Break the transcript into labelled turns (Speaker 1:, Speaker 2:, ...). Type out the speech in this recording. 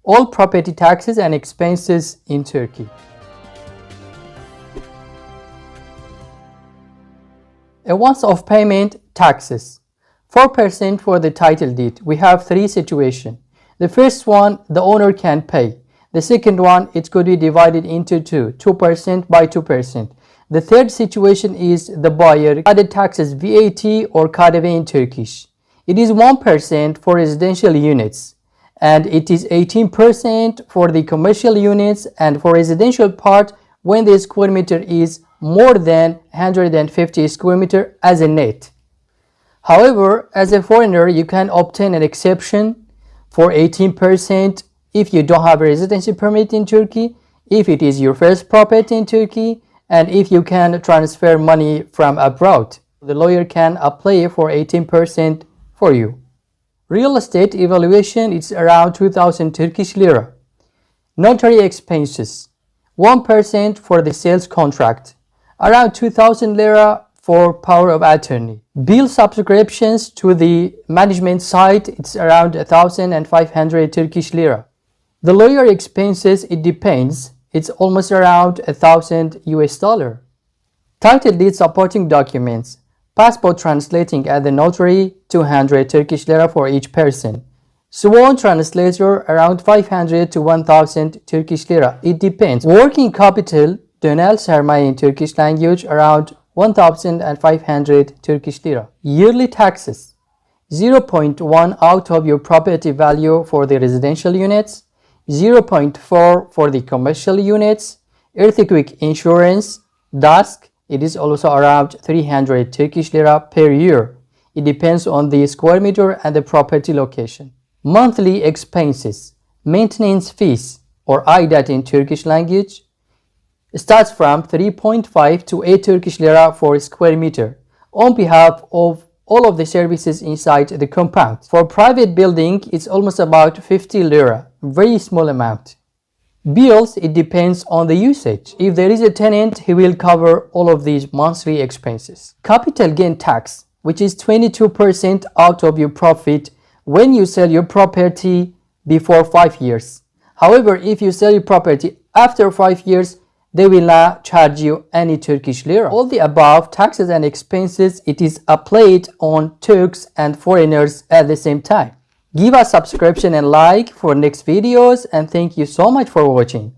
Speaker 1: All property taxes and expenses in Turkey. A once-off payment taxes. 4% for the title deed. We have three situations. The first one, the owner can pay. The second one, it could be divided into two, 2% by 2%. The third situation is the buyer added taxes VAT or KDV in Turkish. It is 1% for residential units and it is 18% for the commercial units, and for residential part when the square meter is more than 150 square meter as a net. However, as a foreigner, you can obtain an exception for 18% if you don't have a residency permit in Turkey, if it is your first property in Turkey, and if you can transfer money from abroad. The lawyer can apply for 18% for you. Real estate evaluation is around 2,000 Turkish lira. Notary expenses, 1% for the sales contract, around 2,000 lira for power of attorney. Bill subscriptions to the management site, it's around 1,500 Turkish lira. The lawyer expenses, it depends. It's almost around 1,000 US dollar. Title deed supporting documents. Passport translating at the notary, 200 Turkish lira for each person. Sworn translator, around 500 to 1,000 Turkish lira. It depends. Working capital, dönel sermaye in Turkish language, around 1,500 Turkish lira. Yearly taxes. 0.1 out of your property value for the residential units. 0.4 for the commercial units. Earthquake insurance, DASK, it is also around 300 Turkish lira per year. It depends on the square meter and the property location. Monthly expenses, maintenance fees or aidat in Turkish language, starts from 3.5 to 8 Turkish lira for square meter on behalf of all of the services inside the compound. For private building, it's almost about 50 lira, very small amount. Bills, it depends on the usage. If there is a tenant, he will cover all of these monthly expenses. Capital gain tax, which is 22% out of your profit when you sell your property before 5 years. However, if you sell your property after 5 years, they will not charge you any Turkish lira. All the above taxes and expenses, it is applied on Turks and foreigners at the same time. Give us subscription and like for next videos, and thank you so much for watching.